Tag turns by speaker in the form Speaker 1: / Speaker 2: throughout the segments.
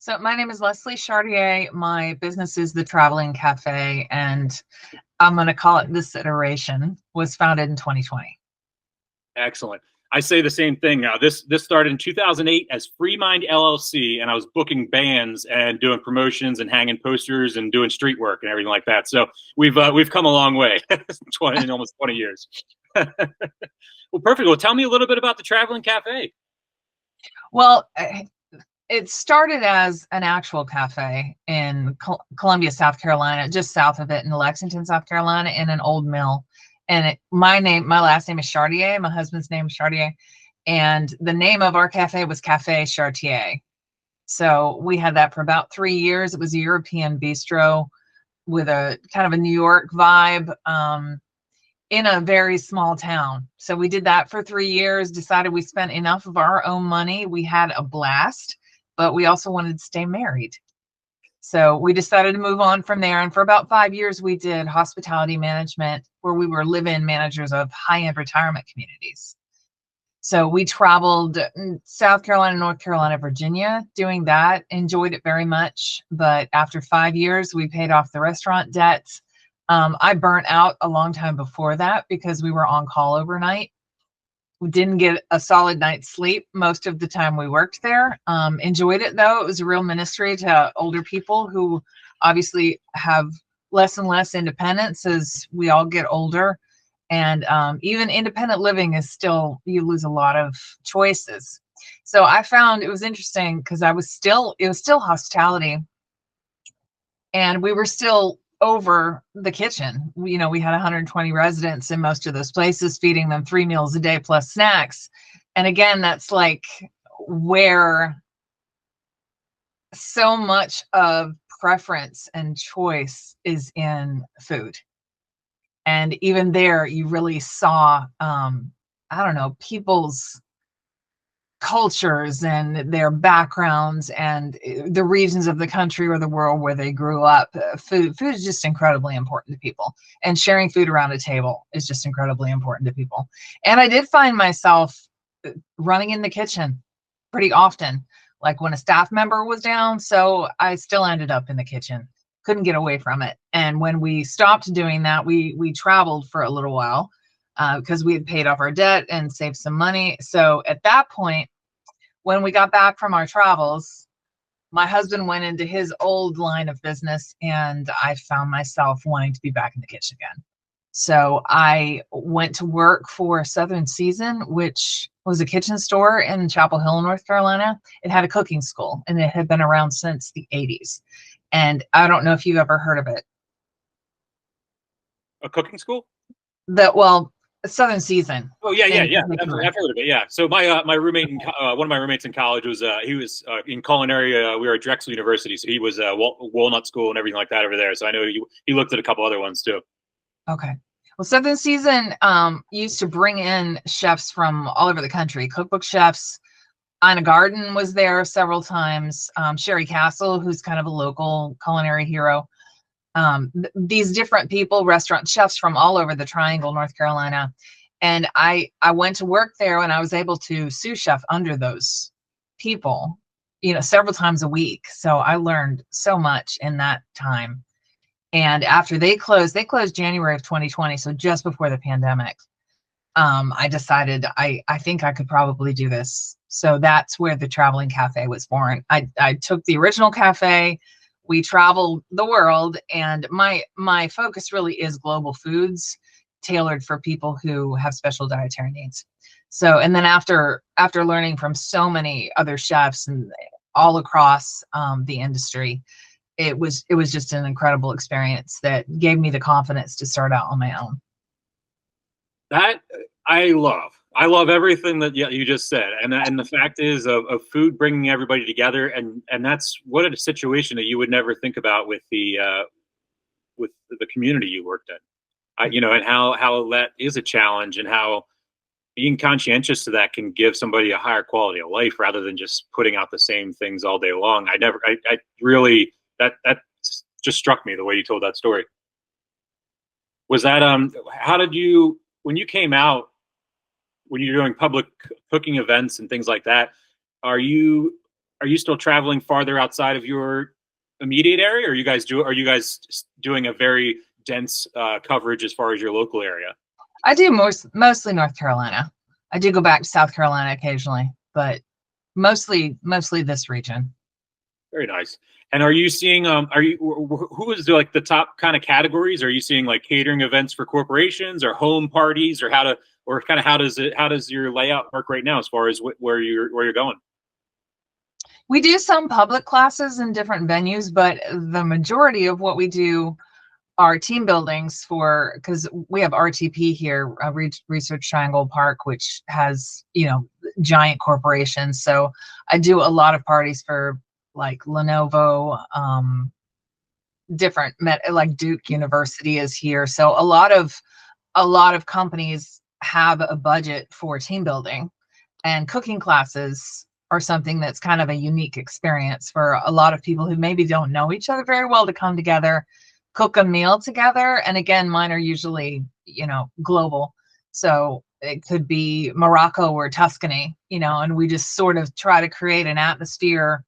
Speaker 1: So my name is Leslie Chartier. My business is the Traveling Cafe, and I'm going to call it this iteration. Was founded in 2020.
Speaker 2: Excellent. I say the same thing now. This started in 2008 as Freemind LLC, and I was booking bands and doing promotions and hanging posters and doing street work and everything like that. So we've come a long way, in almost 20 years. Well, perfect. Well, tell me a little bit about the Traveling Cafe.
Speaker 1: Well, it started as an actual cafe in Columbia, South Carolina, just south of it in Lexington, South Carolina, in an old mill. And my last name is Chartier. My husband's name is Chartier. And the name of our cafe was Cafe Chartier. So we had that for about 3 years. It was a European bistro with a kind of a New York vibe in a very small town. So we did that for 3 years, decided we spent enough of our own money. We had a blast, but we also wanted to stay married. So we decided to move on from there. And for about 5 years, we did hospitality management, where we were live-in managers of high-end retirement communities. So we traveled South Carolina, North Carolina, Virginia, doing that, enjoyed it very much. But after 5 years, we paid off the restaurant debt. I burnt out a long time before that because we were on call overnight. We didn't get a solid night's sleep most of the time we worked there. Enjoyed it though. It was a real ministry to older people who obviously have less and less independence as we all get older. And even independent living is still, you lose a lot of choices. So I found it was interesting because it was still hospitality, and we were still over the kitchen. We had 120 residents in most of those places, feeding them 3 meals a day plus snacks. And again, that's like where so much of preference and choice is in food. And even there, you really saw, people's cultures and their backgrounds and the regions of the country or the world where they grew up. Food is just incredibly important to people, and sharing food around a table is just incredibly important to people. And I did find myself running in the kitchen pretty often, like when a staff member was down. So I still ended up in the kitchen, couldn't get away from it. And when we stopped doing that, we traveled for a little while because we had paid off our debt and saved some money. So at that point, when we got back from our travels, my husband went into his old line of business, and I found myself wanting to be back in the kitchen again. So I went to work for Southern Season, which was a kitchen store in Chapel Hill, North Carolina. It had a cooking school, and it had been around since the 80s. And I don't know if you've ever heard of it.
Speaker 2: A cooking school?
Speaker 1: Southern Season.
Speaker 2: Oh yeah. I've heard of it. Yeah. So my roommate, one of my roommates in college was he was in culinary. We were at Drexel University, so he was Walnut School and everything like that over there. So I know he looked at a couple other ones too.
Speaker 1: Okay. Well, Southern Season used to bring in chefs from all over the country, cookbook chefs. Ina Garten was there several times. Sherry Castle, who's kind of a local culinary hero. These different people, restaurant chefs from all over the Triangle, North Carolina. And I went to work there, and I was able to sous chef under those people, several times a week. So I learned so much in that time. And after they closed January of 2020. So just before the pandemic, I decided I think I could probably do this. So that's where the Traveling Cafe was born. I took the original cafe. We traveled the world, and my focus really is global foods tailored for people who have special dietary needs. So, and then after learning from so many other chefs and all across the industry, it was just an incredible experience that gave me the confidence to start out on my own.
Speaker 2: That I love everything that you just said, and the fact is of food bringing everybody together, and that's what a situation that you would never think about with the community you worked in, and how that is a challenge, and how being conscientious to that can give somebody a higher quality of life rather than just putting out the same things all day long. I really that just struck me the way you told that story. Was that how did you, when you came out, when you're doing public cooking events and things like that, are you are you still traveling farther outside of your immediate area, or are you guys doing a very dense coverage as far as your local area?
Speaker 1: I do mostly North Carolina. I do go back to South Carolina occasionally, but mostly this region.
Speaker 2: Very nice. And are you seeing who is like the top kind of categories? Are you seeing like catering events for corporations or home parties, or how does your layout work right now as far as where you're going?
Speaker 1: We do some public classes in different venues, but the majority of what we do are team buildings because we have RTP here, Research Triangle Park, which has, giant corporations. So I do a lot of parties for like Lenovo, different like Duke University is here. So a lot of companies have a budget for team building, and cooking classes are something that's kind of a unique experience for a lot of people who maybe don't know each other very well to come together, cook a meal together. And again, mine are usually, global. So it could be Morocco or Tuscany, and we just sort of try to create an atmosphere.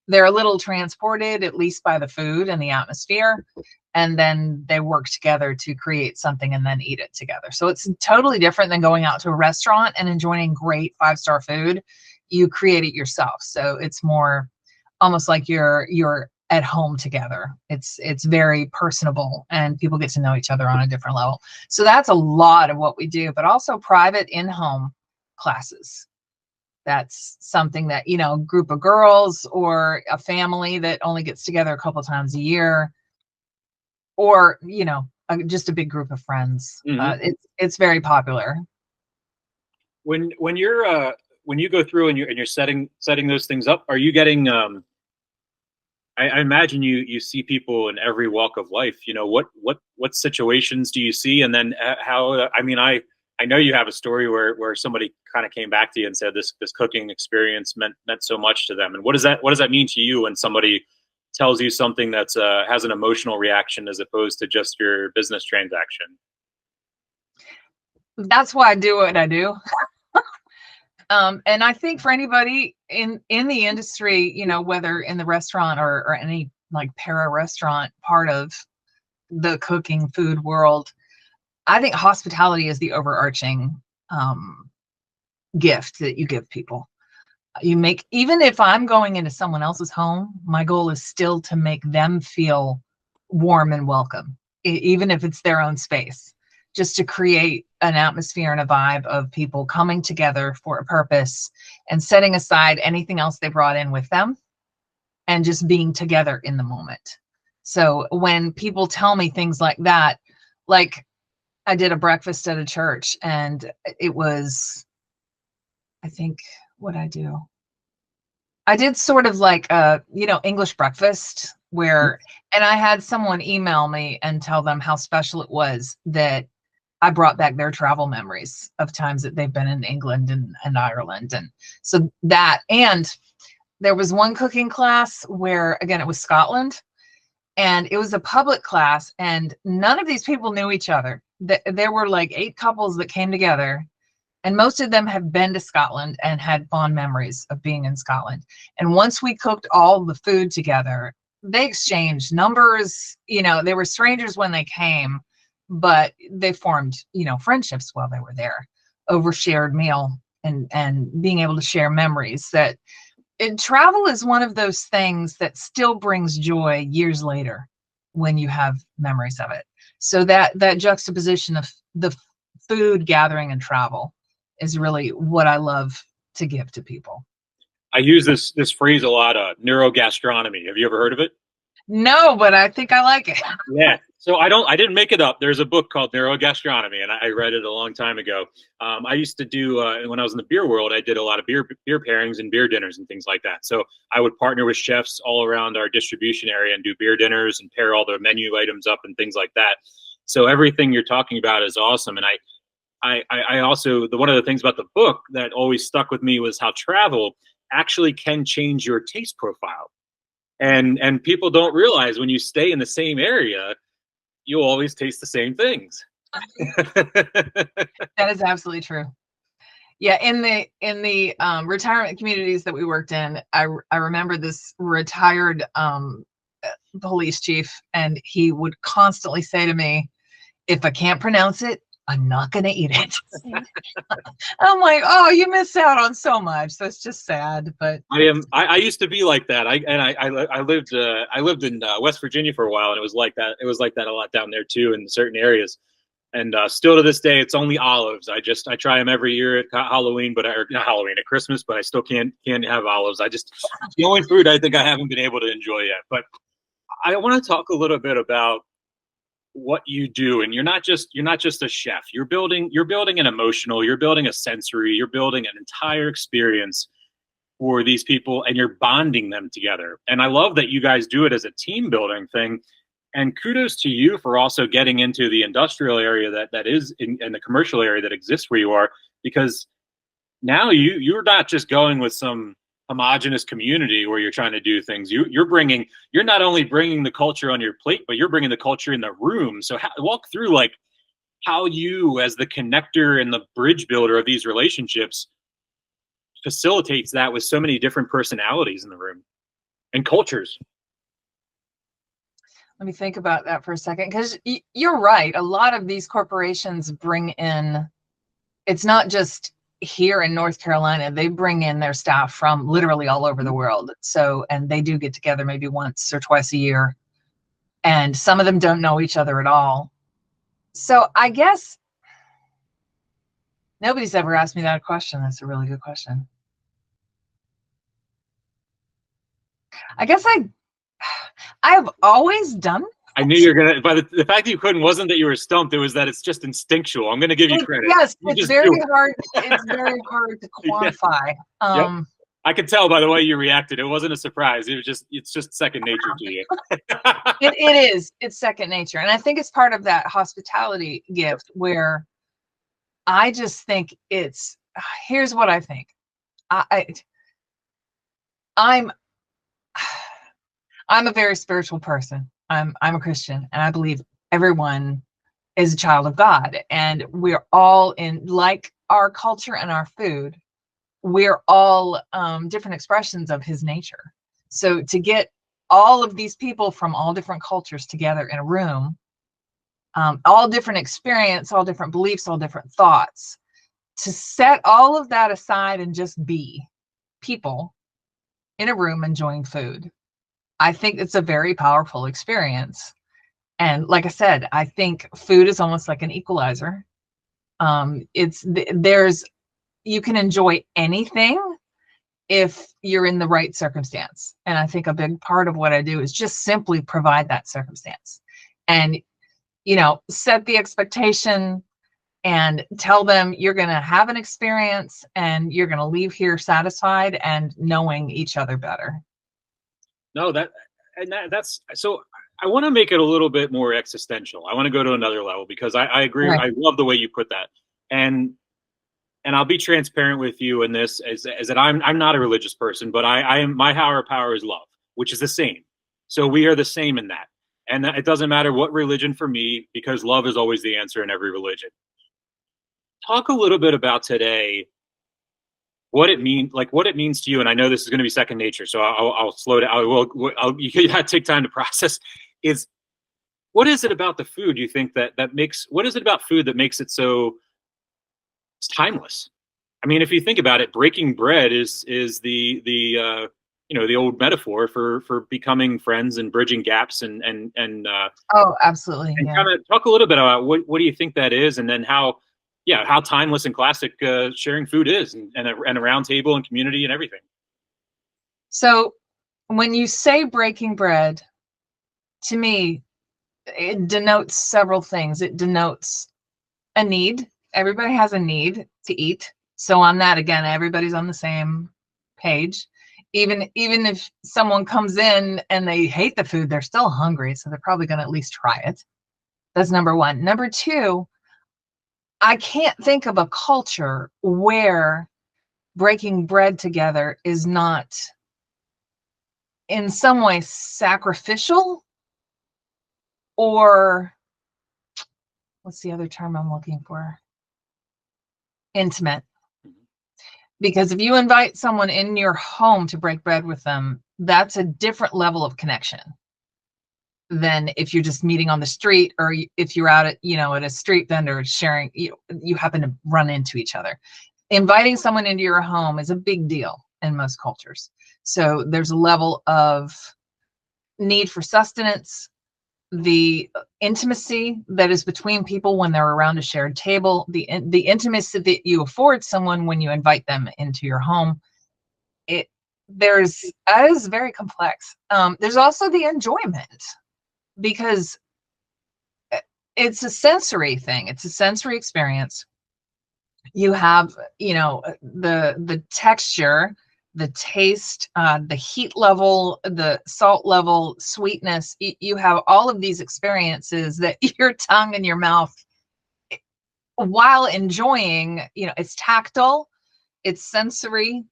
Speaker 1: They're a little transported, at least by the food and the atmosphere, and then they work together to create something and then eat it together. So it's totally different than going out to a restaurant and enjoying great 5-star food. You create it yourself. So it's more almost like you're at home together. It's very personable, and people get to know each other on a different level. So that's a lot of what we do, but also private in-home classes. That's something that, a group of girls or a family that only gets together a couple times a year, or, just a big group of friends.
Speaker 2: Mm-hmm.
Speaker 1: It's very popular.
Speaker 2: When you go through and you're setting those things up, are you getting I imagine you see people in every walk of life. What situations do you see, and then how? I know you have a story where somebody kind of came back to you and said this cooking experience meant so much to them. And what does that mean to you when somebody tells you something that's has an emotional reaction as opposed to just your business transaction?
Speaker 1: That's why I do what I do. And I think for anybody in the industry, whether in the restaurant or any like para-restaurant part of the cooking food world, I think hospitality is the overarching gift that you give people. Even if I'm going into someone else's home, my goal is still to make them feel warm and welcome, even if it's their own space, just to create an atmosphere and a vibe of people coming together for a purpose and setting aside anything else they brought in with them and just being together in the moment. So when people tell me things like that, like I did a breakfast at a church, and it was, I think, what I do. I did sort of like a, English breakfast and I had someone email me and tell them how special it was that I brought back their travel memories of times that they've been in England and Ireland. And so and there was one cooking class where, again, it was Scotland, and it was a public class, and none of these people knew each other. There were like 8 couples that came together, and most of them had been to Scotland and had fond memories of being in Scotland. And once we cooked all the food together, they exchanged numbers. They were strangers when they came, but they formed, friendships while they were there over shared meal and being able to share memories. Travel is one of those things that still brings joy years later when you have memories of it. So that juxtaposition of the food, gathering, and travel is really what I love to give to people.
Speaker 2: I use this phrase a lot, neurogastronomy. Have you ever heard of it?
Speaker 1: No, but I think I like it.
Speaker 2: Yeah. So I didn't make it up. There's a book called Neurogastronomy, and I read it a long time ago. I used to do, when I was in the beer world, I did a lot of beer pairings and beer dinners and things like that. So I would partner with chefs all around our distribution area and do beer dinners and pair all the menu items up and things like that. So everything you're talking about is awesome. And I also, one of the things about the book that always stuck with me was how travel actually can change your taste profile. And people don't realize when you stay in the same area, you'll always taste the same things.
Speaker 1: That is absolutely true. Yeah, in the retirement communities that we worked in, I remember this retired police chief, and he would constantly say to me, "If I can't pronounce it, I'm not going to eat it." I'm like, oh, you miss out on so much. That's just sad. But
Speaker 2: I used to be like that. I lived in West Virginia for a while, and it was like that. It was like that a lot down there too, in certain areas. And still to this day, it's only olives. I try them every year at Halloween, or not Halloween, at Christmas, but I still can't have olives. It's the only food I think I haven't been able to enjoy yet. But I want to talk a little bit about what you do, and you're not just a chef. You're building an emotional, you're building a sensory, you're building an entire experience for these people, and you're bonding them together. And I love that you guys do it as a team building thing. And kudos to you for also getting into the industrial area that is in the commercial area that exists where you are, because now you're not just going with some homogenous community where you're trying to do things. You're not only bringing the culture on your plate, but you're bringing the culture in the room. So walk through like how you, as the connector and the bridge builder of these relationships, facilitates that with so many different personalities in the room and cultures.
Speaker 1: let me think about that for a second, because you're right. A lot of these corporations bring in, it's not just here in North Carolina, they bring in their staff from literally all over the world. So, and they do get together maybe once or twice a year, and some of them don't know each other at all. So I guess nobody's ever asked me that question. That's a really good question. I guess I've always done.
Speaker 2: I knew you're gonna. But the fact that you couldn't wasn't that you were stumped. It was that it's just instinctual. I'm gonna give you credit.
Speaker 1: Yes, it's very hard. It's very hard to quantify.
Speaker 2: Yeah. Yep. I could tell by the way you reacted. It wasn't a surprise. It's just second nature to you.
Speaker 1: It is. It's second nature, and I think it's part of that hospitality gift where I just think it's. Here's what I think. I'm a very spiritual person. I'm a Christian, and I believe everyone is a child of God, and we're all in, like our culture and our food, we're all different expressions of his nature. So to get all of these people from all different cultures together in a room, all different experience, all different beliefs, all different thoughts, to set all of that aside and just be people in a room enjoying food, I think it's a very powerful experience. And like I said, I think food is almost like an equalizer. You can enjoy anything if you're in the right circumstance. And I think a big part of what I do is just simply provide that circumstance and, set the expectation and tell them you're going to have an experience and you're going to leave here satisfied and knowing each other better.
Speaker 2: No, that's so. I want to make it a little bit more existential. I want to go to another level because I agree. Right. I love the way you put that, and I'll be transparent with you in this as that I'm not a religious person, but I am. My higher power is love, which is the same. So we are the same in that, and it doesn't matter what religion for me, because love is always the answer in every religion. Talk a little bit about today. What it means to you, and I know this is going to be second nature, so I'll slow down. You gotta take time to process. What is it about the food you think that makes? What is it about food that makes it so timeless? I mean, if you think about it, breaking bread is the old metaphor for becoming friends and bridging gaps and
Speaker 1: oh, absolutely.
Speaker 2: And kind of talk a little bit about what do you think that is, and then how timeless and classic sharing food is, and a round table and community and everything.
Speaker 1: So when you say breaking bread, to me, it denotes several things. It denotes a need. Everybody has a need to eat. So on that, again, everybody's on the same page. Even if someone comes in and they hate the food, they're still hungry. So they're probably going to at least try it. That's number one. Number two, I can't think of a culture where breaking bread together is not in some way sacrificial, or what's the other term I'm looking for? Intimate. Because if you invite someone in your home to break bread with them, that's a different level of connection than if you're just meeting on the street, or if you're out at, at a street vendor sharing, you happen to run into each other. Inviting someone into your home is a big deal in most cultures. So there's a level of need for sustenance, the intimacy that is between people when they're around a shared table, the intimacy that you afford someone when you invite them into your home. That is very complex. There's also the enjoyment, because it's a sensory thing. It's a sensory experience. You have, the texture, the taste, the heat level, the salt level, sweetness. You have all of these experiences that your tongue and your mouth, while enjoying, it's tactile, it's sensory.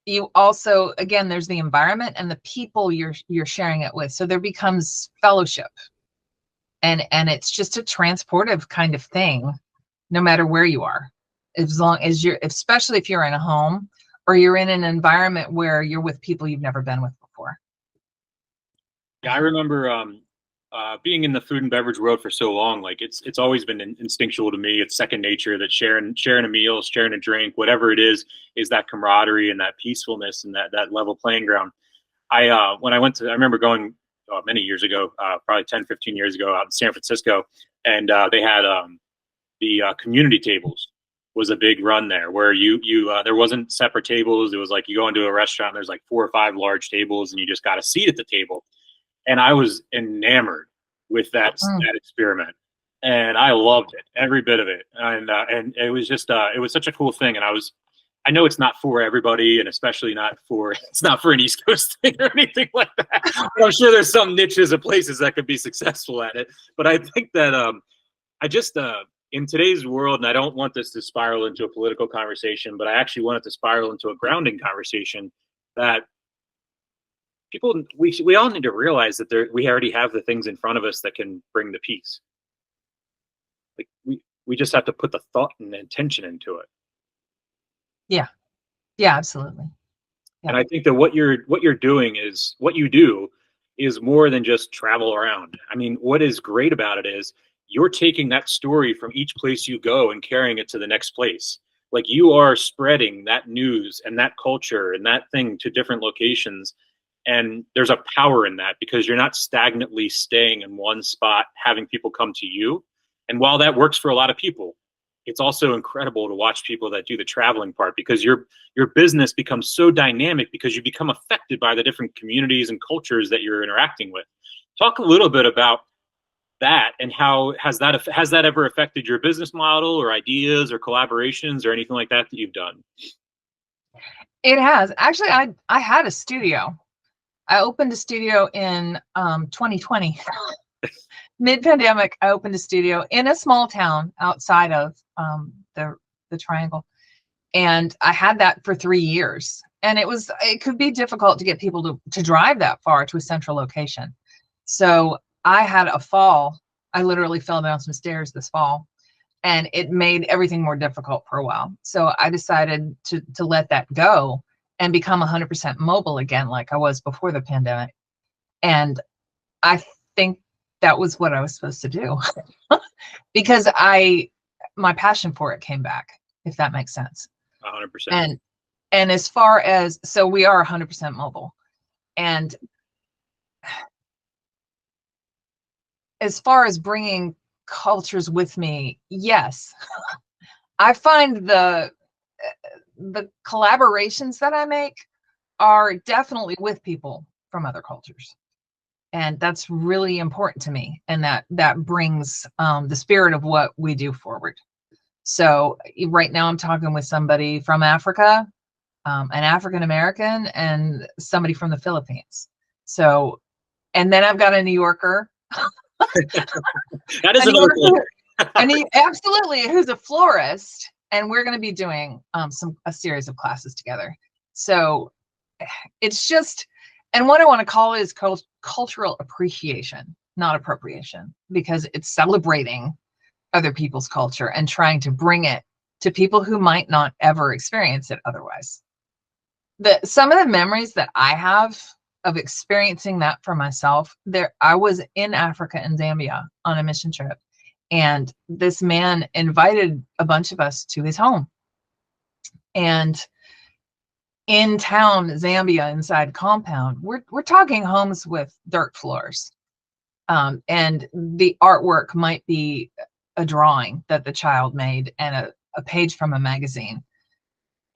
Speaker 1: You also, again, there's the environment and the people you're sharing it with. So there becomes fellowship, and it's just a transportive kind of thing, no matter where you are, as long as especially if you're in a home, or you're in an environment where you're with people you've never been with before.
Speaker 2: Yeah, I remember being in the food and beverage world for so long. Like it's always been instinctual to me. It's second nature that sharing a meal, sharing a drink, whatever it is that camaraderie and that peacefulness and that level playing ground. I remember going many years ago, probably 10, 15 years ago, out in San Francisco, and they had the community tables was a big run there, where you there wasn't separate tables. It was like you go into a restaurant and there's like 4 or 5 large tables and you just got a seat at the table. And I was enamored with that experiment, and I loved it, every bit of it. And it was just it was such a cool thing. And I know it's not for everybody, and especially it's not for an East Coast thing or anything like that. But I'm sure there's some niches of places that could be successful at it. But I think that I just in today's world, and I don't want this to spiral into a political conversation, but I actually want it to spiral into a grounding conversation, that people, we all need to realize that we already have the things in front of us that can bring the peace. Like we just have to put the thought and intention into it.
Speaker 1: Yeah, absolutely. Yeah.
Speaker 2: And I think that what you do is more than just travel around. I mean, what is great about it is you're taking that story from each place you go and carrying it to the next place. Like, you are spreading that news and that culture and that thing to different locations. And there's a power in that, because you're not stagnantly staying in one spot, having people come to you. And while that works for a lot of people, it's also incredible to watch people that do the traveling part, because your business becomes so dynamic because you become affected by the different communities and cultures that you're interacting with. Talk a little bit about that, and how has that ever affected your business model or ideas or collaborations or anything like that you've done?
Speaker 1: It has. Actually, I had a studio. I opened a studio in 2020. Mid-pandemic, I opened a studio in a small town outside of the Triangle, and I had that for 3 years. And it could be difficult to get people to drive that far to a central location. So I had a fall. I literally fell down some stairs this fall, and it made everything more difficult for a while. So I decided to let that go and become 100% mobile again, like I was before the pandemic. And I think that was what I was supposed to do because my passion for it came back, if that makes sense.
Speaker 2: 100%.
Speaker 1: And as far as, so we are 100% mobile. And as far as bringing cultures with me, yes, I find the collaborations that I make are definitely with people from other cultures. And that's really important to me. And that brings the spirit of what we do forward. So right now I'm talking with somebody from Africa, an African-American, and somebody from the Philippines. So, and then I've got a New Yorker.
Speaker 2: That is another thing.
Speaker 1: And absolutely, who's a florist. And we're going to be doing a series of classes together. So it's just, and what I want to call it is cultural appreciation, not appropriation, because it's celebrating other people's culture and trying to bring it to people who might not ever experience it otherwise. Some of the memories that I have of experiencing that for myself, I was in Africa and Zambia on a mission trip, and this man invited a bunch of us to his home. And in town, Zambia, inside compound, we're talking homes with dirt floors. And the artwork might be a drawing that the child made and a page from a magazine.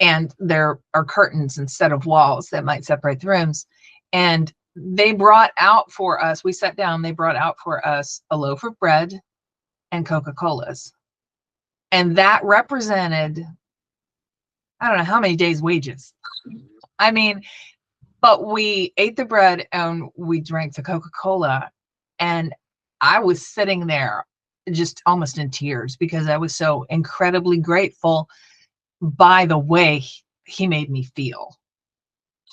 Speaker 1: And there are curtains instead of walls that might separate the rooms. And they brought out for us, we sat down, they brought out for us a loaf of bread and Coca-Colas. And that represented, I don't know how many days' wages. I mean, but we ate the bread and we drank the Coca-Cola. And I was sitting there just almost in tears because I was so incredibly grateful by the way he made me feel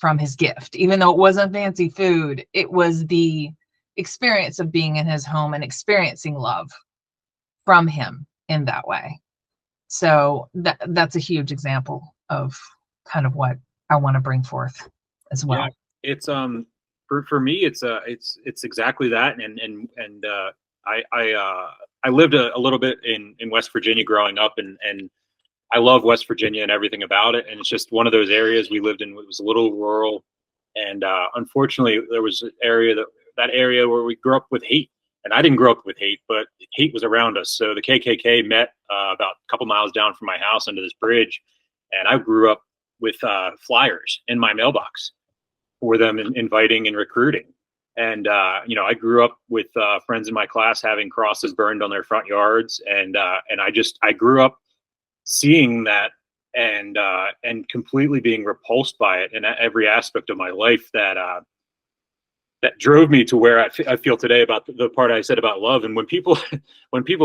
Speaker 1: from his gift. Even though it wasn't fancy food, it was the experience of being in his home and experiencing love from him in that way. So that's a huge example of kind of what I want to bring forth as well.
Speaker 2: Yeah, it's for me, it's exactly that. And I lived a little bit in West Virginia growing up, and I love West Virginia and everything about it. And it's just one of those areas we lived in. It was a little rural, and unfortunately, there was an area that area where we grew up with hate. And I didn't grow up with hate, but hate was around us. So the KKK met about a couple miles down from my house under this bridge, and I grew up with flyers in my mailbox for them inviting and recruiting. And I grew up with friends in my class having crosses burned on their front yards, and I grew up seeing that and completely being repulsed by it in every aspect of my life that drove me to where I feel today about the part I said about love. And when people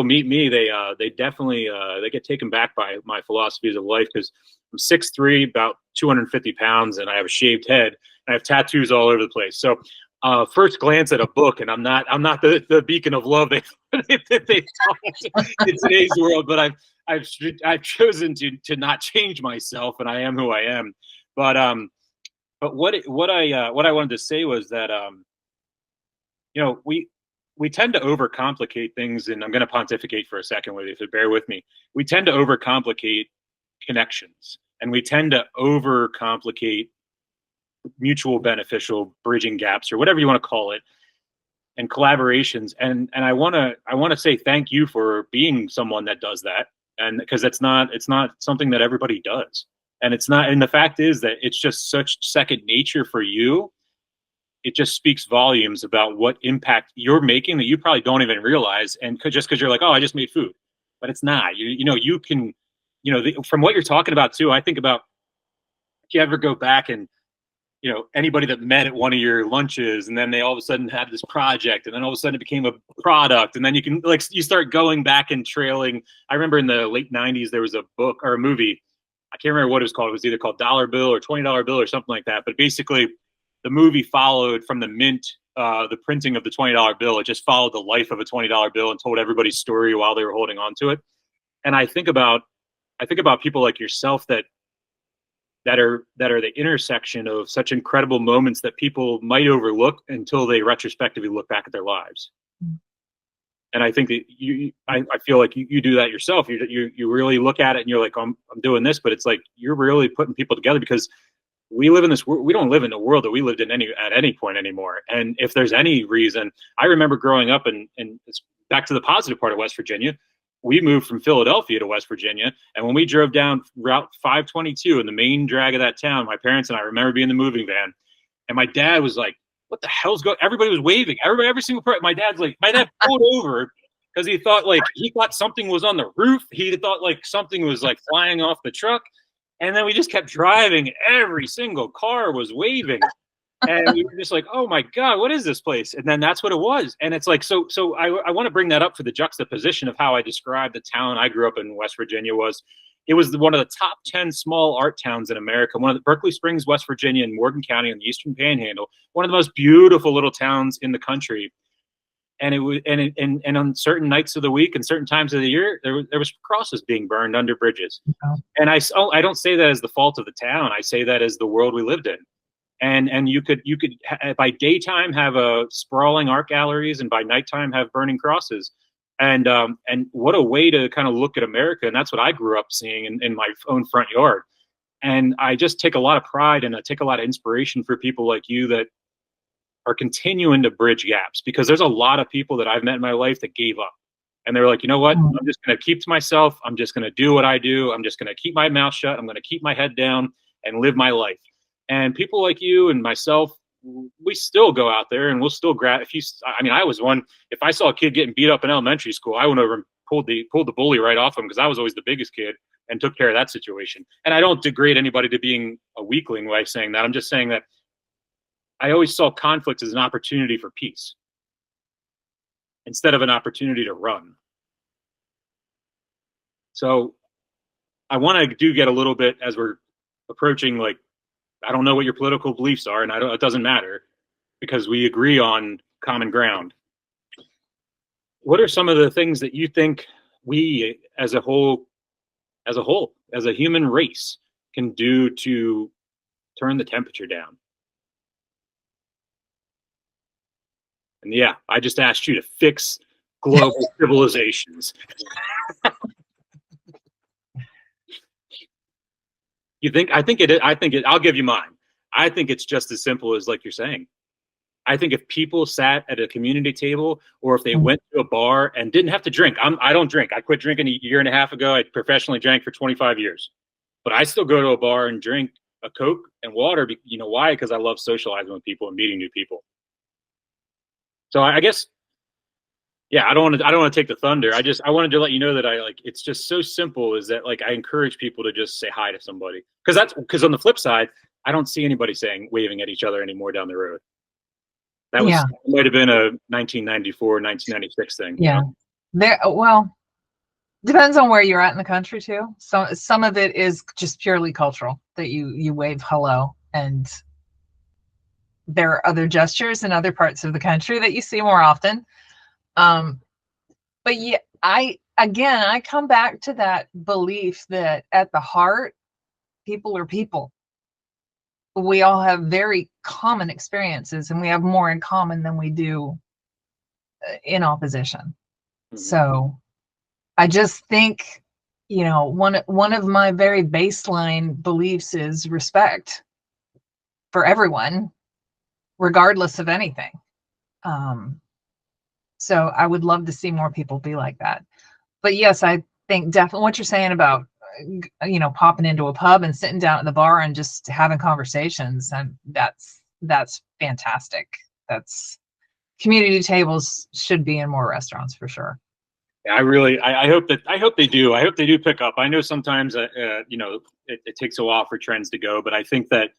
Speaker 2: meet me, they definitely they get taken back by my philosophies of life, because I'm 6'3", about 250 pounds, and I have a shaved head, and I have tattoos all over the place. So first glance at a book, and I'm not the beacon of love they thought in today's world, but I've chosen to not change myself, and I am who I am. But what I wanted to say was that we tend to overcomplicate things, and I'm going to pontificate for a second with you, so bear with me. We tend to overcomplicate connections, and we tend to overcomplicate mutual beneficial bridging gaps, or whatever you want to call it, and collaborations. And I want to say thank you for being someone that does that, and because it's not something that everybody does. And it's not, and the fact is that it's just such second nature for you. It just speaks volumes about what impact you're making that you probably don't even realize. And just because you're like, oh, I just made food, but it's not. You can, from what you're talking about too. I think about, if you ever go back and anybody that met at one of your lunches, and then they all of a sudden had this project, and then all of a sudden it became a product, and then you start going back and trailing. I remember in the late 90s there was a book or a movie. I can't remember what it was called. It was either called Dollar Bill or $20 Bill or something like that. But basically, the movie followed from the mint, the printing of the $20 bill. It just followed the life of a $20 bill and told everybody's story while they were holding on to it. And I think about people like yourself that are the intersection of such incredible moments that people might overlook until they retrospectively look back at their lives. And I think that I feel like you do that yourself. You really look at it and you're like, I'm doing this, but it's like you're really putting people together, because we live in this world. We don't live in the world that we lived in at any point anymore. And if there's any reason, I remember growing up, and it's back to the positive part of West Virginia. We moved from Philadelphia to West Virginia, and when we drove down Route 522 in the main drag of that town, my parents and I remember being in the moving van, and my dad was like, what the hell's going? Everybody was waving. Every single person. My dad pulled over because he thought something was on the roof. He thought like something was like flying off the truck. And then we just kept driving. Every single car was waving. And we were just like, oh my God, what is this place? And then that's what it was. And it's like, so I want to bring that up for the juxtaposition of how I described the town I grew up in West Virginia. It was one of the top 10 small art towns in America. One of the Berkeley Springs, West Virginia, and Morgan County in the Eastern Panhandle. One of the most beautiful little towns in the country. and it was and on certain nights of the week and certain times of the year, there was crosses being burned under bridges. And I don't say that as the fault of the town. I say that as the world we lived in. And you could by daytime have a sprawling art galleries, and by nighttime have burning crosses. And what a way to kind of look at America. And that's what I grew up seeing in my own front yard. And I just take a lot of pride, and I take a lot of inspiration for people like you that are continuing to bridge gaps, because there's a lot of people that I've met in my life that gave up, and they were like, you know what, I'm just going to keep to myself. I'm just going to do what I do. I'm just going to keep my mouth shut. I'm going to keep my head down and live my life. And people like you and myself, we still go out there and we'll still grab. I was one, if I saw a kid getting beat up in elementary school, I went over and pulled the bully right off him, because I was always the biggest kid and took care of that situation. And I don't degrade anybody to being a weakling by saying that. I'm just saying that I always saw conflict as an opportunity for peace instead of an opportunity to run. So I want to get a little bit, as we're approaching, like, I don't know what your political beliefs are, and it doesn't matter, because we agree on common ground. What are some of the things that you think we as a human race can do to turn the temperature down? And yeah, I just asked you to fix global civilizations. I'll give you mine. I think it's just as simple as, like you're saying. I think if people sat at a community table, or if they went to a bar and didn't have to drink. I don't drink. I quit drinking a year and a half ago. I professionally drank for 25 years. But I still go to a bar and drink a Coke and water. You know why? Because I love socializing with people and meeting new people. So I guess, yeah, I don't want to take the thunder. I wanted to let you know that it's just so simple, is that, like, I encourage people to just say hi to somebody. Because on the flip side, I don't see anybody waving at each other anymore down the road. That might have been a 1994, 1996 thing.
Speaker 1: Yeah. Well, depends on where you're at in the country too. So some of it is just purely cultural, that you wave hello, and there are other gestures in other parts of the country that you see more often. But yeah, I come back to that belief that at the heart, people are people. We all have very common experiences, and we have more in common than we do in opposition. Mm-hmm. So I just think, one of my very baseline beliefs is respect for everyone, regardless of anything. So I would love to see more people be like that. But yes, I think definitely what you're saying about, popping into a pub and sitting down at the bar and just having conversations, and that's fantastic. Community tables should be in more restaurants for sure.
Speaker 2: Yeah, I hope they do. I hope they do pick up. I know sometimes, it takes a while for trends to go, but I think that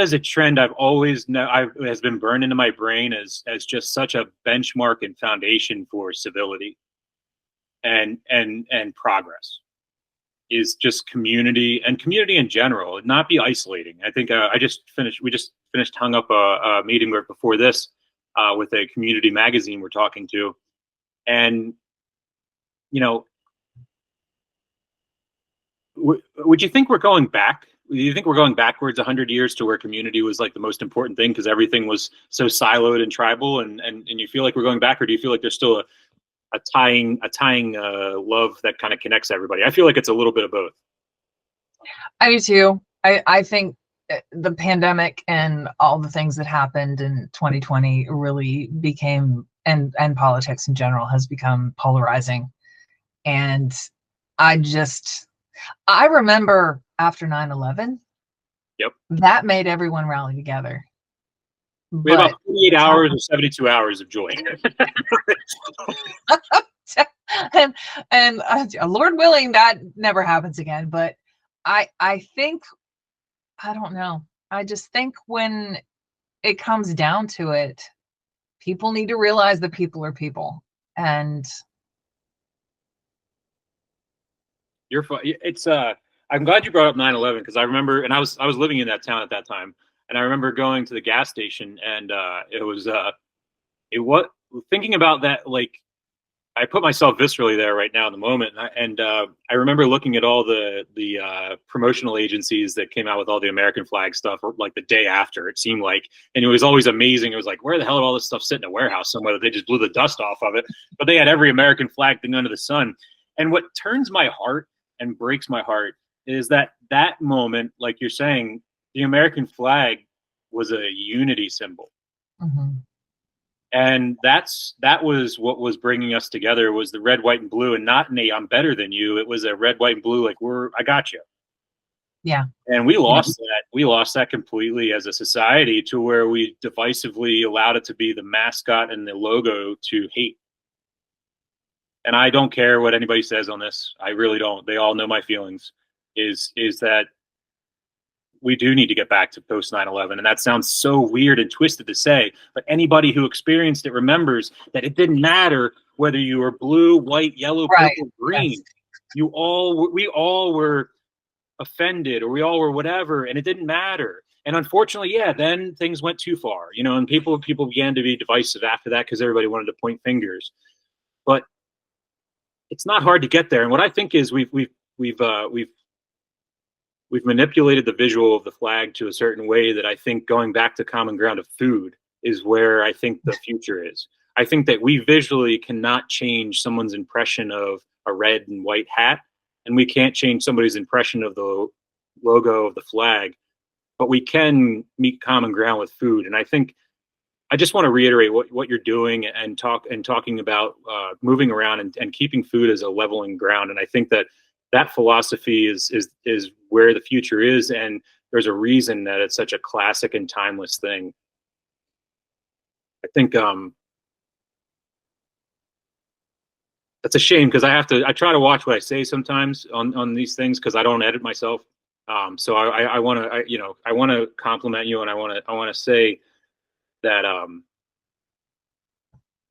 Speaker 2: is a trend I've always has been burned into my brain as just such a benchmark and foundation for civility and progress, is just community in general, not be isolating. I think we just finished hung up a meeting right before this with a community magazine we're talking to, and would you think we're going back? Do you think we're going backwards 100 years to where community was like the most important thing, because everything was so siloed and tribal, and you feel like we're going back, or do you feel like there's still a tying love that kind of connects everybody? I feel like it's a little bit of both.
Speaker 1: I do too. I think the pandemic and all the things that happened in 2020 really became, and politics in general has become polarizing. And I remember after 9/11,
Speaker 2: yep,
Speaker 1: that made everyone rally together.
Speaker 2: We have about 48 hours or 72 hours of joy. and Lord willing, that never happens again. But I think, I don't know. I just think when it comes down to it, people need to realize that people are people. And I'm glad you brought up 9/11, because I remember, and I was living in that town at that time, and I remember going to the gas station, and it was thinking about that, like, I put myself viscerally there right now in the moment, and I remember looking at all the promotional agencies that came out with all the American flag stuff, like the day after. It seemed like, and it was always amazing. It was like, where the hell did all this stuff sit in a warehouse somewhere that they just blew the dust off of it? But they had every American flag thing under the sun. And what turns my heart and breaks my heart is that moment, like you're saying, the American flag was a unity symbol.
Speaker 1: Mm-hmm.
Speaker 2: And that was what was bringing us together, was the red, white, and blue, and not an I'm better than you. It was a red, white, and blue, like I got you.
Speaker 1: Yeah.
Speaker 2: And we lost that. We lost that completely as a society, to where we divisively allowed it to be the mascot and the logo to hate. And I don't care what anybody says on this. I really don't. They all know my feelings. Is that we do need to get back to post 9/11. And that sounds so weird and twisted to say, but anybody who experienced it remembers that it didn't matter whether you were blue, white, yellow, purple, green. Yes. We all were offended, or we all were whatever, and it didn't matter. And unfortunately, yeah, then things went too far, and people began to be divisive after that, because everybody wanted to point fingers. But it's not hard to get there. And what I think is we've manipulated the visual of the flag to a certain way that I think going back to common ground of food is where I think the future is. I think that we visually cannot change someone's impression of a red and white hat, and we can't change somebody's impression of the logo of the flag, but we can meet common ground with food. And I think I just want to reiterate what you're doing and talking about moving around and keeping food as a leveling ground. And I think that philosophy is where the future is, and there's a reason that it's such a classic and timeless thing. I think that's a shame, because I try to watch what I say sometimes on these things, because I don't edit myself. So I want to compliment you, and I want to say that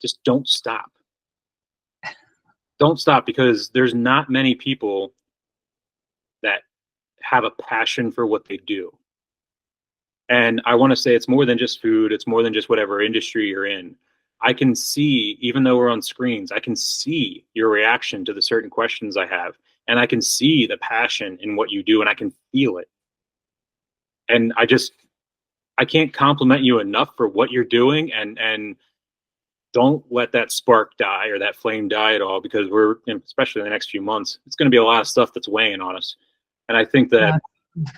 Speaker 2: just don't stop. Don't stop, because there's not many people that have a passion for what they do. And I want to say it's more than just food. It's more than just whatever industry you're in. I can see, even though we're on screens, I can see your reaction to the certain questions I have. And I can see the passion in what you do, and I can feel it. And I can't compliment you enough for what you're doing, and don't let that spark die, or that flame die at all, because we're, especially in the next few months, it's going to be a lot of stuff that's weighing on us. And I think that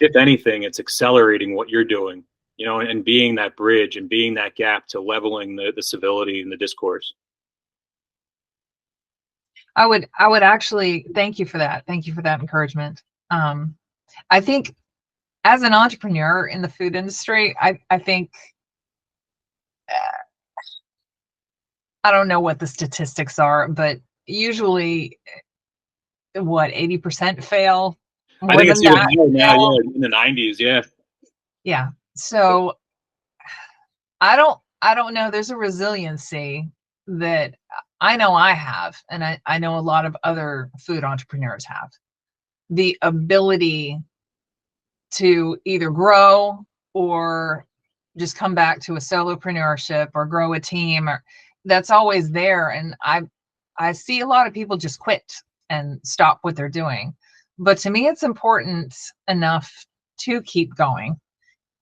Speaker 2: if anything, it's accelerating what you're doing, and being that bridge and being that gap to leveling the civility and the discourse.
Speaker 1: I would actually thank you for that. Thank you for that encouragement. I think as an entrepreneur in the food industry, I think, I don't know what the statistics are, but usually 80% fail?
Speaker 2: I think it's even more now, in the 90s. Yeah.
Speaker 1: Yeah. So I don't know. There's a resiliency that I know I have, and I know a lot of other food entrepreneurs have. The ability to either grow or just come back to a solopreneurship or grow a team, or that's always there. And I see a lot of people just quit and stop what they're doing. But to me, it's important enough to keep going.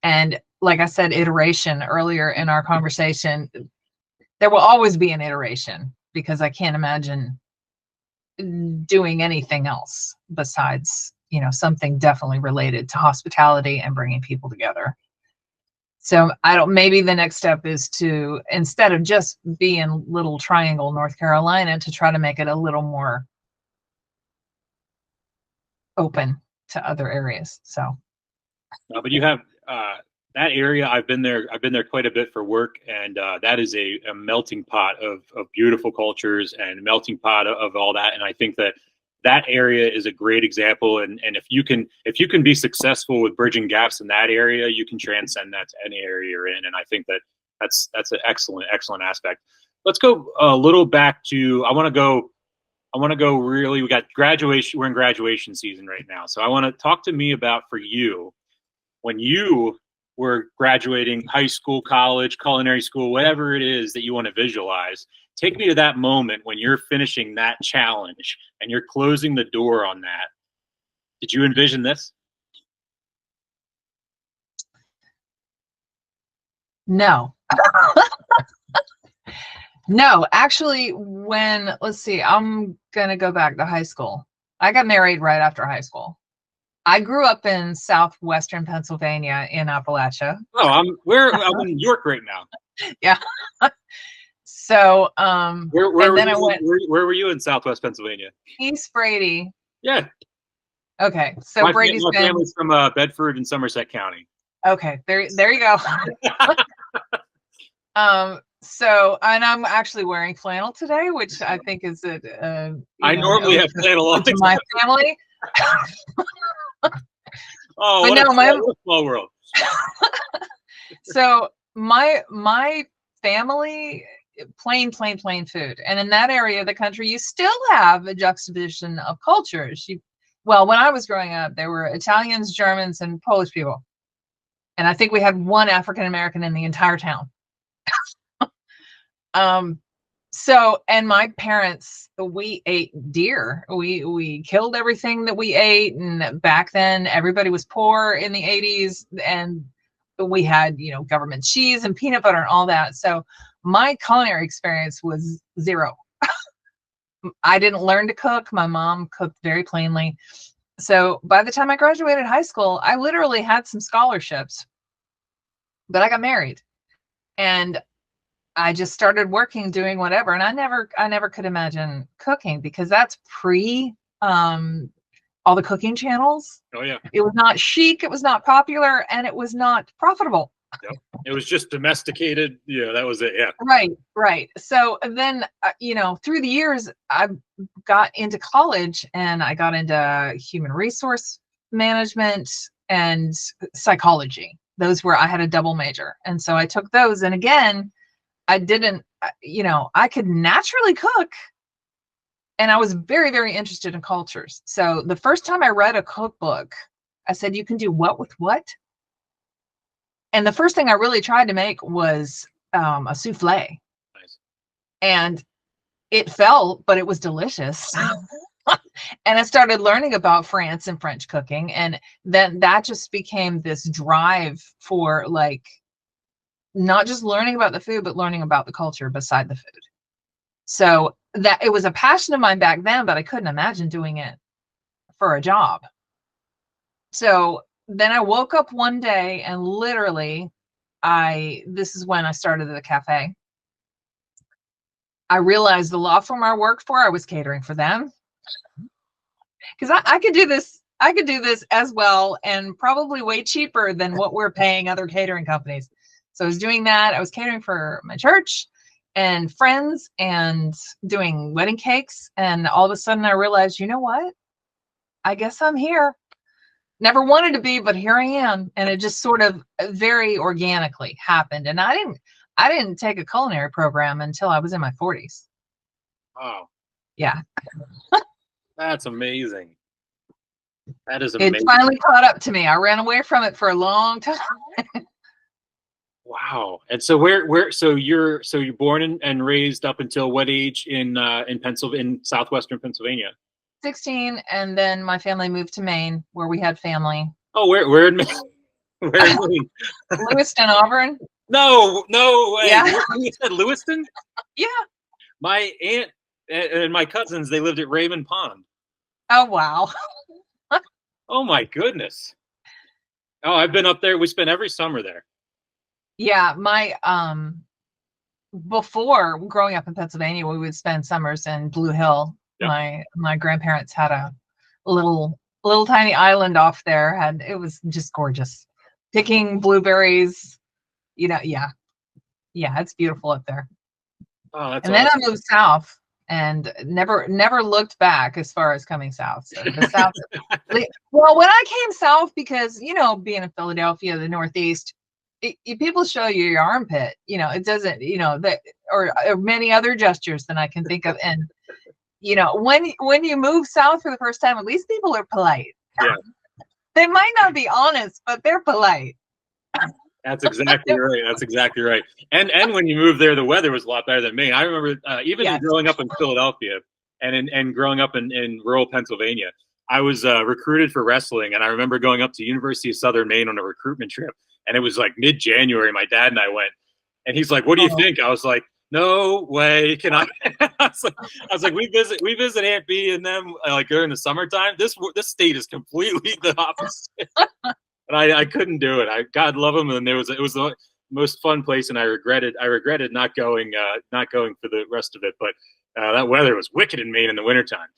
Speaker 1: And like I said, iteration earlier in our conversation, there will always be an iteration, because I can't imagine doing anything else besides, something definitely related to hospitality and bringing people together. So maybe the next step is to, instead of just be in Little Triangle, North Carolina, to try to make it a little more open to other areas. So,
Speaker 2: but you have that area. I've been there quite a bit for work, and that is a melting pot of beautiful cultures and a melting pot of all that. And I think that area is a great example. And if you can be successful with bridging gaps in that area, you can transcend that to any area you're in. And I think that's an excellent aspect. Let's go a little back to, I want to go really, we got graduation. We're in graduation season right now. So I want to talk to me about, for you, when you we're graduating high school, college, culinary school, whatever it is that you want to visualize. Take me to that moment when you're finishing that challenge and you're closing the door on that. Did you envision this?
Speaker 1: No. No, actually, let's see, I'm going to go back to high school. I got married right after high school. I grew up in southwestern Pennsylvania in Appalachia.
Speaker 2: Oh, I'm in New York right now.
Speaker 1: Yeah. So,
Speaker 2: where
Speaker 1: where
Speaker 2: were you in Southwest Pennsylvania?
Speaker 1: East Brady.
Speaker 2: Yeah.
Speaker 1: Okay. So
Speaker 2: my
Speaker 1: Brady's
Speaker 2: family's from Bedford and Somerset County.
Speaker 1: Okay. There you go. So, and I'm actually wearing flannel today, which I think is
Speaker 2: I normally have flannel on
Speaker 1: to my family.
Speaker 2: Oh, what a small world.
Speaker 1: So my family, plain food. And in that area of the country, you still have a juxtaposition of cultures. Well, when I was growing up, there were Italians, Germans, and Polish people. And I think we had one African American in the entire town. So, and my parents, we ate deer. We killed everything that we ate. And back then everybody was poor in the 80s, and we had, government cheese and peanut butter and all that. So my culinary experience was zero. I didn't learn to cook. My mom cooked very plainly. So by the time I graduated high school, I literally had some scholarships, but I got married and I just started working, doing whatever. And I never could imagine cooking, because that's pre all the cooking channels.
Speaker 2: Oh yeah.
Speaker 1: It was not chic, it was not popular, and it was not profitable.
Speaker 2: Yep. It was just domesticated. Yeah, that was it. Yeah.
Speaker 1: Right. So then, through the years, I got into college and I got into human resource management and psychology. I had a double major. And so I took those. And again, I could naturally cook. And I was very, very interested in cultures. So the first time I read a cookbook, I said, you can do what with what? And the first thing I really tried to make was a souffle.
Speaker 2: Nice.
Speaker 1: And it fell, but it was delicious. And I started learning about France and French cooking. And then that just became this drive for not just learning about the food, but learning about the culture beside the food. So that it was a passion of mine back then, but I couldn't imagine doing it for a job. So then I woke up one day and literally this is when I started the cafe. I realized the law firm I worked for, I was catering for them. Because I could do this. I could do this as well, and probably way cheaper than what we're paying other catering companies. So I was doing that. I was catering for my church and friends and doing wedding cakes. And all of a sudden I realized, you know what? I guess I'm here. Never wanted to be, but here I am. And it just sort of very organically happened. And I didn't take a culinary program until I was in my 40s.
Speaker 2: Wow.
Speaker 1: Yeah.
Speaker 2: That's amazing. That is amazing.
Speaker 1: It finally caught up to me. I ran away from it for a long time.
Speaker 2: Wow. And so you're born and raised up until what age in southwestern Pennsylvania?
Speaker 1: 16, and then my family moved to Maine, where we had family.
Speaker 2: Oh, where in Maine? Where in Maine?
Speaker 1: Lewiston, Auburn.
Speaker 2: No way.
Speaker 1: Yeah.
Speaker 2: You said Lewiston?
Speaker 1: Yeah.
Speaker 2: My aunt and my cousins, they lived at Raymond Pond.
Speaker 1: Oh, wow.
Speaker 2: Oh my goodness. Oh, I've been up there. We spent every summer there.
Speaker 1: Yeah, my before growing up in Pennsylvania, we would spend summers in Blue Hill. Yep. My grandparents had a little tiny island off there. It was just gorgeous. Picking blueberries, yeah, it's beautiful up there.
Speaker 2: Oh, that's
Speaker 1: and
Speaker 2: awesome.
Speaker 1: Then I moved south and never looked back as far as coming south. So the south. Well, when I came south, because being in Philadelphia, the Northeast, people show you your armpit. It doesn't. That or many other gestures than I can think of. And when you move south for the first time, at least people are polite.
Speaker 2: Yeah.
Speaker 1: They might not be honest, but they're polite.
Speaker 2: That's exactly right. That's exactly right. And when you moved there, the weather was a lot better than Maine. I remember even
Speaker 1: Yes.
Speaker 2: growing up in Philadelphia and growing up in rural Pennsylvania, I was recruited for wrestling, and I remember going up to University of Southern Maine on a recruitment trip, and it was like mid-January. My dad and I went, and he's like, "What do you think?" I was like, "No way, can I?" I was like, we visit Aunt B and them like during the summertime. This state is completely the opposite. And I couldn't do it. God love them, and it was the most fun place, and I regretted not going for the rest of it. But that weather was wicked in Maine in the wintertime.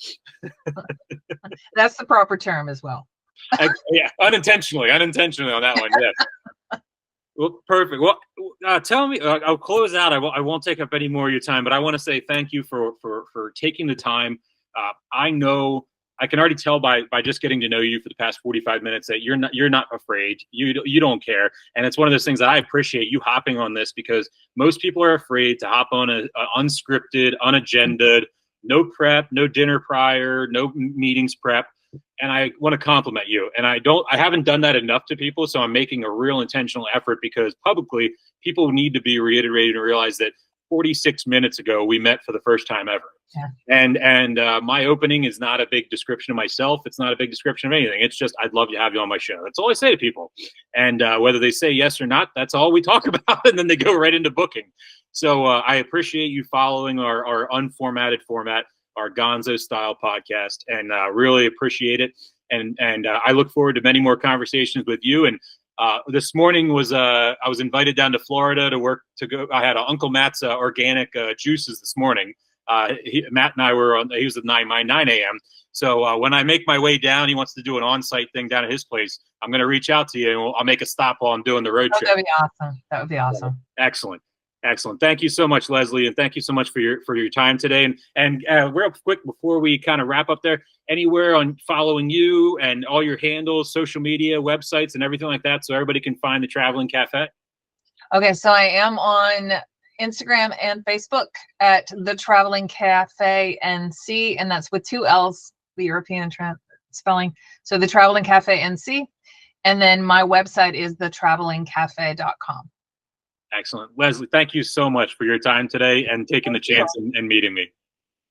Speaker 1: That's the proper term as well.
Speaker 2: Yeah, unintentionally on that one. Yeah. Well, perfect. Well, tell me. I'll close out. I won't take up any more of your time, but I want to say thank you for taking the time. I know. I can already tell by just getting to know you for the past 45 minutes that you're not afraid. You don't care, and it's one of those things that I appreciate you hopping on this, because most people are afraid to hop on a unscripted, unagendaed, no prep, no dinner prior, no meetings prep. And I want to compliment you. And I haven't done that enough to people, so I'm making a real intentional effort, because publicly people need to be reiterated and realize that 46 minutes ago we met for the first time ever. Yeah. And my opening is not a big description of myself. It's not a big description of anything. It's just, I'd love to have you on my show. That's all I say to people. And whether they say yes or not, that's all we talk about. And then they go right into booking. So I appreciate you following our unformatted format, our Gonzo style podcast, and really appreciate it. And I look forward to many more conversations with you. And this morning I was invited down to Florida to go. I had Uncle Matt's organic juices this morning. Matt and I were he was at 9 a.m. So when I make my way down, he wants to do an on-site thing down at his place. I'm going to reach out to you, and I'll make a stop while I'm doing the road trip.
Speaker 1: That'd be awesome. That would be awesome.
Speaker 2: Excellent. Thank you so much, Leslie, and thank you so much for your time today. And real quick before we kind of wrap up there, anywhere on following you and all your handles, social media, websites, and everything like that, so everybody can find the Traveling Cafe.
Speaker 1: Okay, so I am on Instagram and Facebook at the Traveling Cafe NC, and that's with 2 L's, the European spelling. So the Traveling Cafe NC, and then my website is thetravelingcafe.com.
Speaker 2: Excellent. Leslie, thank you so much for your time today and taking the chance and meeting me.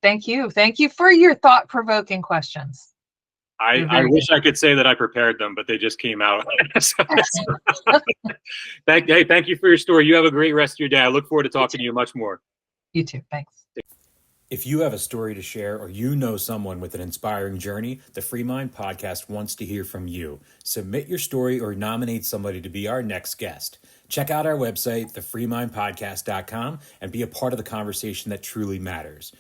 Speaker 2: Thank you.
Speaker 1: Thank you for your thought-provoking questions.
Speaker 2: I wish I could say that I prepared them, but they just came out. Thank you for your story. You have a great rest of your day. I look forward to talking to you much more.
Speaker 1: You too. Thanks.
Speaker 3: If you have a story to share, or you know someone with an inspiring journey, the Freemind podcast wants to hear from you. Submit your story or nominate somebody to be our next guest. Check out our website, thefreemindpodcast.com, and be a part of the conversation that truly matters.